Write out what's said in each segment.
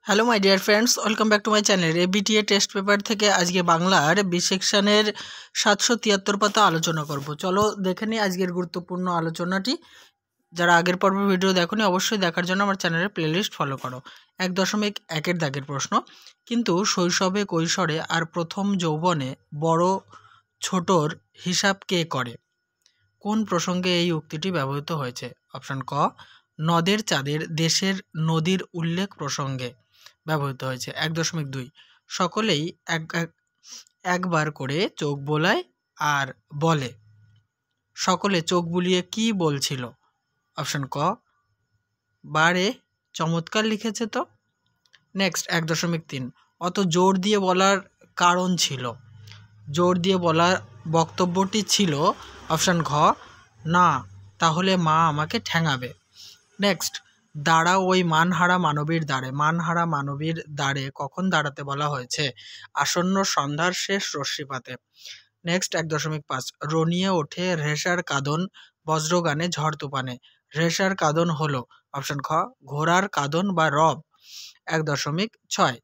Hello my dear friends, welcome back to my channel. ABTA test paper থেকে আজকে বাংলার B সেকশনের 773 পাতা আলোচনা করব। চলো দেখে নিই আজকের গুরুত্বপূর্ণ আলোচনাটি। যারা আগের পর্ব ভিডিও দেখোনি অবশ্যই দেখার জন্য আমার চ্যানেলের প্লেলিস্ট ফলো করো। 1.1 দাগের প্রশ্ন, কিন্তু শৈশবে কৈশোরে আর প্রথম যৌবনে বড় ছোটর হিসাব কে করে? কোন প্রসঙ্গে এই উক্তিটি ব্যবহৃত হয়েছে? অপশন ক, নদের চাঁদের দেশের নদীর উল্লেখ প্রসঙ্গে ব্যবহৃত হয়েছে। 1.2, সকলেই একবার করে চোখ বোলায় আর বলে। সকলে চোখ বুলিয়ে কি বলছিল? অপশন ক, বারে চমৎকার লিখেছে তো। নেক্সট 1.3, অত জোর দিয়ে বলার কারণ ছিল। জোর দিয়ে বলার বক্তব্যটি ছিল অপশন ঘ, না তাহলে মা আমাকে ঠ্যাঙাবে। নেক্সট, দাঁড়া ওই মানহারা মানবীর দ্বারে। মানহারা মানবীর দ্বারে কখন দাঁড়াতে বলা হয়েছে? আসন্ন সন্ধ্যার শেষ রশ্মিপাতে। নেক্সট 1.5, রনিয়ে ওঠে রেশার কাঁদন বজ্রগানে ঝড় তুফানে। রেশার কাঁদন হলো অপশন খ, ঘোড়ার কাঁদন বা রব। 1.6,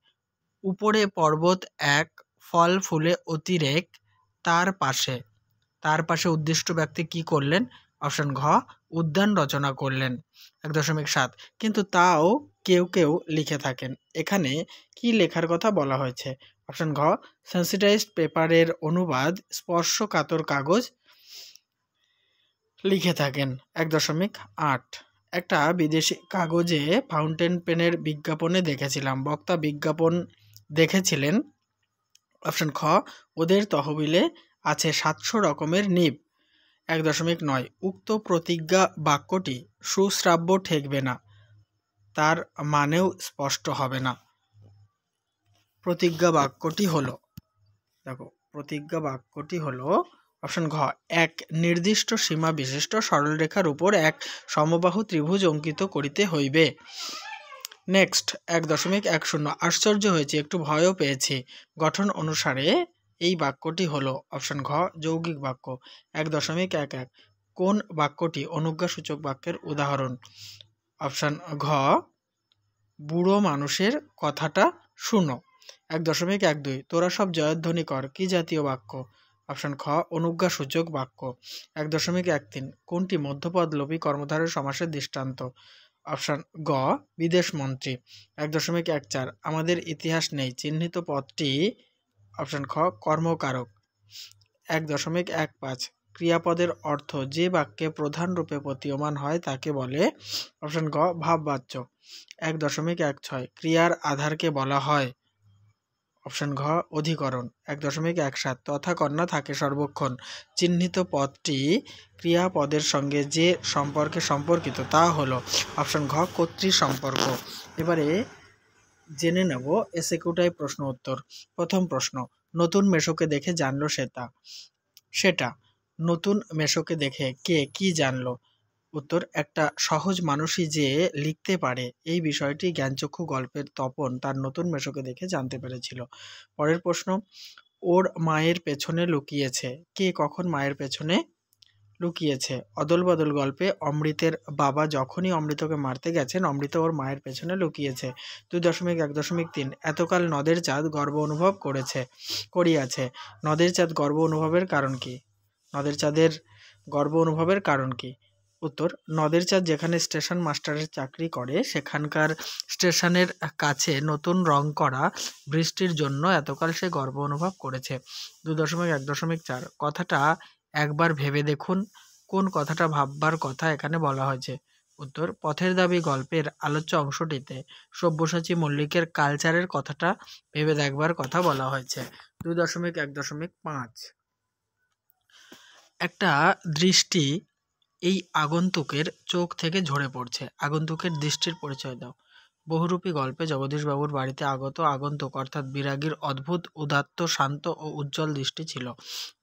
উপরে পর্বত এক ফল ফুলে অতিরেক তার পাশে উদ্দিষ্ট ব্যক্তি কি করলেন? অপশন ঘ, উদ্যান রচনা করলেন। 1.7, কিন্তু তাও কেউ কেউ লিখে থাকেন। এখানে কি লেখার কথা বলা হয়েছে? অপশন ঘ, সেন্সিটাইজড পেপারের অনুবাদ স্পর্শকাতর কাগজ লিখে থাকেন। 1.8, একটা বিদেশি কাগজে ফাউন্টেন পেনের বিজ্ঞাপনে দেখেছিলাম। বক্তা বিজ্ঞাপন দেখেছিলেন। অপশন খ, ওদের তহবিলে আছে 700 রকমের নিব। 1.9, উক্ত প্রতিজ্ঞা বাক্যটি সুশ্রাব্য ঠেকবে না, তার মানেও স্পষ্ট হবে না। প্রতিজ্ঞা বাক্যটি হলো অপশন ঘ, এক নির্দিষ্ট সীমা বিশিষ্ট সরলরেখার উপর এক সমবাহু ত্রিভুজ অঙ্কিত করিতে হইবে। নেক্সট 1.10, আশ্চর্য হয়েছে একটু ভয়ও পেয়েছি। গঠন অনুসারে এই বাক্যটি হলো অপশন ঘ, যৌগিক বাক্য। 1.11, কোন বাক্যটি অনুজ্ঞাসূচক বাক্যের উদাহরণ? অপশন ঘ, বুড়ো মানুষের কথাটা শুনো। 1.12, তোরা সব জয়ধ্বনি কর কি জাতীয় বাক্য? অপশন খ, অনুজ্ঞাসূচক বাক্য। 1.13, কোনটি মধ্যপদ লোপী কর্মধারয় সমাসের দৃষ্টান্ত? অপশন গ, বিদেশ মন্ত্রী। 1.14, আমাদের ইতিহাস নেই চিহ্নিত পদটি অপশন খ, কর্মকারক। 1.15, ক্রিয়াপদের অর্থ যে বাক্যে প্রধান রূপে প্রতীয়মান হয় তাকে বলে? অপশন গ, ভাববাচ্য। 1.16, ক্রিয়ার আধারকে বলা হয়? অপশন ঘ, অধিকরণ। 1.17, তথা কন্যা থাকে সর্বক্ষণ চিহ্নিত পদটি ক্রিয়াপদের সঙ্গে যে সম্পর্কে সম্পর্কিত তা হলো? অপশন ঘ, কর্তৃ সম্পর্ক। এবারে জেনে নেব এসএকিউ টাইপ প্রশ্ন উত্তর। প্রথম প্রশ্ন, নতুন মেশোকে দেখে জানলো সেটা নতুন মেশোকে দেখে কে কি জানলো? উত্তর, একটা সহজ মানুষই যে লিখতে পারে এই বিষয়টি জ্ঞানচক্ষু গল্পের তপন তার নতুন মেশোকে দেখে জানতে পেরেছিল। পরের প্রশ্ন, ওর মায়ের পেছনে লুকিয়েছে কে কখন মায়ের পেছনে লুকিয়েছে? অদল বদল গল্পে অমৃতের বাবা যখনই অমৃতকে মারতে গেছেন অমৃত ওর মায়ের পেছনে লুকিয়েছে। 2.1.3, এতকাল নদের চাঁদ গর্ব অনুভব করিয়াছে। নদের চাঁদ গর্ব অনুভবের কারণ কি? নদের চাঁদের গর্ব অনুভবের কারণ কি? উত্তর, নদের চাঁদ যেখানে স্টেশন মাস্টারের চাকরি করে সেখানকার স্টেশনের কাছে নতুন রং করা বৃষ্টির জন্য এতকাল সে গর্ব অনুভব করেছে। 2.1.4, কথাটা একবার ভেবে দেখুন কোন কথাটা ভাববার কথা এখানে বলা হয়েছে? উত্তর, পথের দাবি গল্পের আলোচ্য অংশটিতে সব্যসাচী মল্লিকের কালচারের কথাটা ভেবে দেখবার কথা বলা হয়েছে। 2.1.5, একটা দৃষ্টি এই আগন্তুকের চোখ থেকে ঝরে পড়ছে। আগন্তুকের দৃষ্টির পরিচয় দাও। বহুরূপী গল্পে জগদীশবাবুর বাড়িতে আগত আগন্তুক অর্থাৎ বিরাগীর অদ্ভুত উদাত্ত শান্ত ও উজ্জ্বল দৃষ্টি ছিল।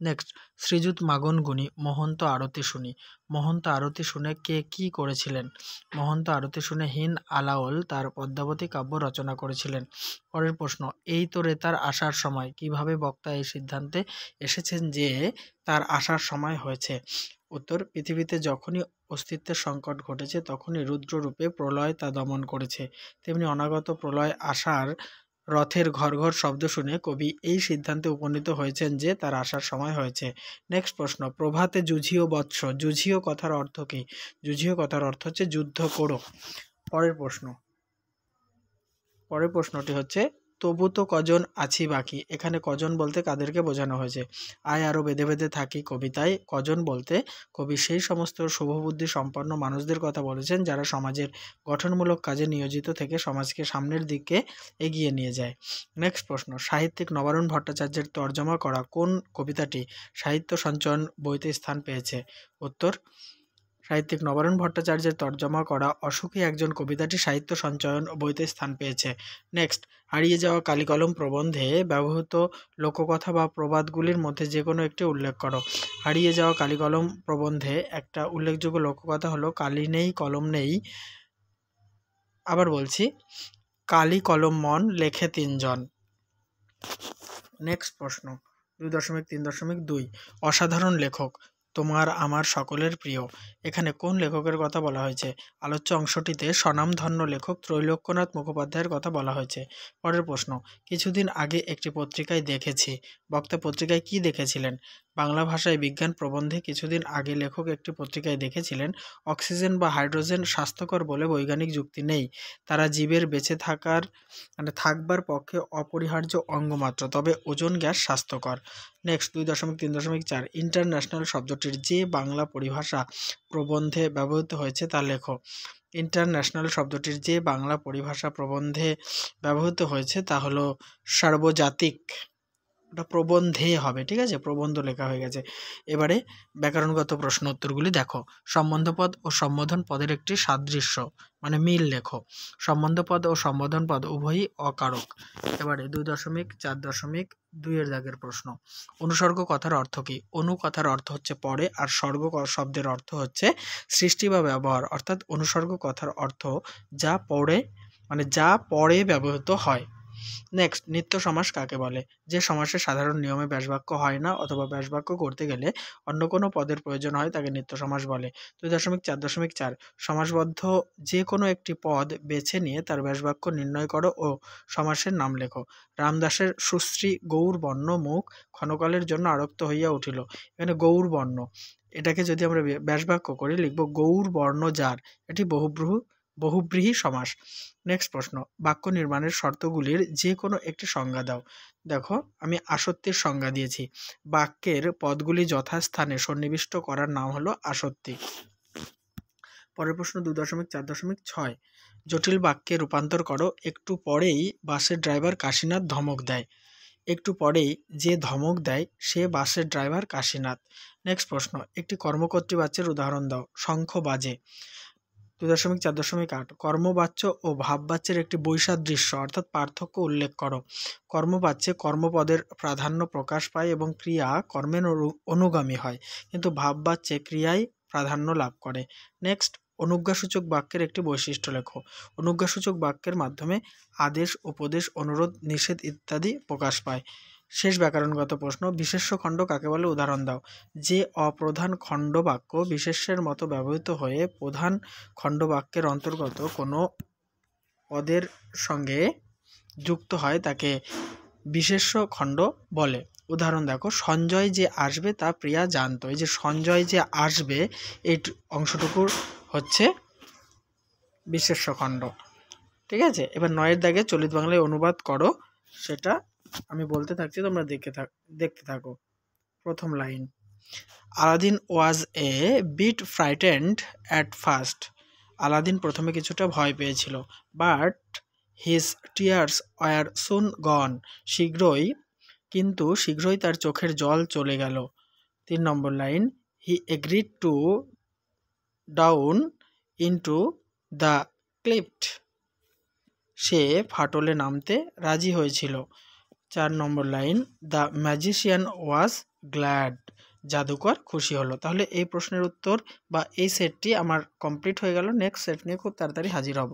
নেক্সট, শ্রীযুত মাগন গুণী মহন্ত আরতি শুনি। মহন্ত আরতি শুনে কে কি করেছিলেন? মহন্ত আরতি শুনে হীন আলাওল তার পদ্মাবতী কাব্য রচনা করেছিলেন। পরের প্রশ্ন, এই তো রে তার আসার সময়। কিভাবে বক্তা এই সিদ্ধান্তে এসেছেন যে তার আসার সময় হয়েছে? উত্তর, পৃথিবীতে যখনই অস্তিত্বের সংকট ঘটেছে তখনই রুদ্ররূপে প্রলয় তা দমন করেছে। তেমনি অনাগত প্রলয় আসার রথের ঘর ঘর শব্দ শুনে কবি এই সিদ্ধান্তে উপনীত হয়েছেন যে তার আসার সময় হয়েছে। নেক্সট প্রশ্ন, প্রভাতে যুঝিও বৎস, যুঝিও কথার অর্থ কি? যুঝিও কথার অর্থ হচ্ছে যুদ্ধ করো। পরের প্রশ্নটি হচ্ছে তবু তো কজন আছি বাকি, এখানে কজন বলতে কাদেরকে বোঝানো হয়েছে? আয় আরো বেঁধে বেঁধে থাকি কবিতায় কজন বলতে কবি সেই সমস্ত শুভবুদ্ধি সম্পন্ন মানুষদের কথা বলেছেন যারা সমাজের গঠনমূলক কাজে নিয়োজিত থেকে সমাজকে সামনের দিকে এগিয়ে নিয়ে যায়। নেক্সট প্রশ্ন, সাহিত্যিক নবারুণ ভট্টাচার্যের তর্জমা করা কোন কবিতাটি সাহিত্য সঞ্চয়ন বইতে স্থান পেয়েছে? উত্তর, সাহিত্যিক নবারুণ ভট্টাচার্যের তর্জমা করা অসুখী একজন কবিতাটি সাহিত্য সঞ্চয়ন বইতে স্থান পেয়েছে। নেক্সট, হারিয়ে যাওয়া কালিকলম প্রবন্ধে ব্যবহৃত লোককথা বা প্রবাদগুলির মধ্যে যে কোনো একটি উল্লেখ করো। হারিয়ে যাওয়া কালিকলম প্রবন্ধে একটা উল্লেখযোগ্য লোককথা হলো কালি নেই কলম নেই, আবার বলছি, কালি কলম মন লেখে তিনজন। নেক্সট প্রশ্ন 2.3.2, অসাধারণ লেখক তোমার আমার সকলের প্রিয়, এখানে কোন লেখকের কথা বলা হয়েছে? আলোচ্য অংশটিতে স্বনামধন্য লেখক ত্রৈলোক্যনাথ মুখোপাধ্যায়ের কথা বলা হয়েছে। পরের প্রশ্ন, কিছুদিন আগে একটি পত্রিকায় দেখেছি, বক্তা পত্রিকায় কি দেখেছিলেন? বাংলা ভাষায় বিজ্ঞান প্রবন্ধে কিছুদিন আগে লেখক একটি পত্রিকায় দেখেছিলেন অক্সিজেন বা হাইড্রোজেন স্বাস্থ্যকর বলে বৈজ্ঞানিক যুক্তি নেই, তারা জীবের বেঁচে থাকবার পক্ষে অপরিহার্য অঙ্গ মাত্র, তবে ওজোন গ্যাস স্বাস্থ্যকর। নেক্সট 2.3.4, ইন্টারন্যাশনাল শব্দটির যে বাংলা পরিভাষা প্রবন্ধে ব্যবহৃত হয়েছে তা লেখো। ইন্টারন্যাশনাল শব্দটির যে বাংলা পরিভাষা প্রবন্ধে ব্যবহৃত হয়েছে তা হলো সার্বজাতিক। ওটা প্রবন্ধে হবে, ঠিক আছে, প্রবন্ধ লেখা হয়ে গেছে। এবারে ব্যাকরণগত প্রশ্ন উত্তরগুলি দেখো। সম্বন্ধপদ ও সম্বোধন পদের একটি সাদৃশ্য মানে মিল লেখো। সম্বন্ধপদ ও সম্বোধন পদ উভয়ই অকারক। এবারে 2.4.2 এর দাগের প্রশ্ন, অনুসর্গ কথার অর্থ কি? অনু কথার অর্থ হচ্ছে পরে, আর স্বর্গ শব্দের অর্থ হচ্ছে সৃষ্টি বা ব্যবহার, অর্থাৎ অনুসর্গ কথার অর্থ যা পরে ব্যবহৃত হয়। নেক্সট, নিত্য সমাস কাকে বলে? যে সমাসে সাধারণ নিয়মে ব্যাসবাক্য হয় না অথবা ব্যাসবাক্য করতে গেলে অন্য কোনো পদের প্রয়োজন হয় তাকে নিত্য সমাস বলে। 2.4.4, সমাসবদ্ধ যে কোনো একটি পদ বেছে নিয়ে তার ব্যাসবাক্য নির্ণয় করো ও সমাসের নাম লেখো। রামদাসের সুশ্রী গৌর বর্ণ মুখ ক্ষণকালের জন্য আরক্ত হইয়া উঠিল, এখানে গৌর বর্ণ, এটাকে যদি আমরা ব্যাসবাক্য করি লিখব গৌর বর্ণ যার, এটি বহুব্রীহি সমাস। নেক্সট প্রশ্ন, বাক্য নির্মাণের শর্তগুলির যে কোনো একটি সংজ্ঞা দাও। দেখো, আমি আসত্তির সংজ্ঞা দিয়েছি, বাক্যের পদগুলি যথাস্থানে সন্নিবিষ্ট করার নাম হলো আসত্তি। পরের প্রশ্ন 2.4.6, জটিল বাক্যে রূপান্তর করো। একটু পরেই বাসের ড্রাইভার কাশীনাথ ধমক দেয়, একটু পরেই যে ধমক দেয় সে বাসের ড্রাইভার কাশীনাথ। নেক্সট প্রশ্ন, একটি কর্মকর্তৃ বাচ্যের উদাহরণ দাও। শঙ্খ বাজে। 2.4.8, কর্মবাচ্য ও ভাববাচ্যের একটি বৈসাদৃশ্য অর্থাৎ পার্থক্য উল্লেখ করো। কর্মবাচ্যে কর্মপদের প্রাধান্য প্রকাশ পায় এবং ক্রিয়া কর্মের অনুগামী হয়, কিন্তু ভাববাচ্যে ক্রিয়ায় প্রাধান্য লাভ করে। নেক্সট, অনুজ্ঞাসূচক বাক্যের একটি বৈশিষ্ট্য লেখো। অনুজ্ঞাসূচক বাক্যের মাধ্যমে আদেশ, উপদেশ, অনুরোধ, নিষেধ ইত্যাদি প্রকাশ পায়। শেষ ব্যাকরণগত প্রশ্ন, বিশেষ্য খণ্ড কাকে বলে? উদাহরণ দাও। যে অপ্রধান খণ্ড বাক্য বিশেষ্যের মতো ব্যবহৃত হয়ে প্রধান খণ্ড বাক্যের অন্তর্গত কোনো পদের সঙ্গে যুক্ত হয় তাকে বিশেষ্য খণ্ড বলে। উদাহরণ দেখো, সঞ্জয় যে আসবে তা প্রিয়া জানত। এই যে সঞ্জয় যে আসবে এই অংশটুকুর হচ্ছে বিশেষ্য খণ্ড, ঠিক আছে। এবার 9 এর দাগে চলিত বাংলায় অনুবাদ করো, সেটা আমি বলতে থাকছি, তোমরা দেখতে থাকো। প্রথম line, Aladdin was a bit frightened at first, Aladdin প্রথমে কিছুটা ভয় পেয়েছিল, but his tears were soon gone, কিন্তু শীঘ্রই তার চোখের জল চলে গেল। 3 নম্বর line, he agreed to down into the cleft, সে ফাটলে নামতে রাজি হয়েছিল। 4 নম্বর line, the magician was glad, জাদুকর খুশি হলো। তাহলে এই প্রশ্নের উত্তর বা এই সেটটি আমার কমপ্লিট হয়ে গেল। নেক্সট সেট নিয়ে খুব তাড়াতাড়ি হাজির হব।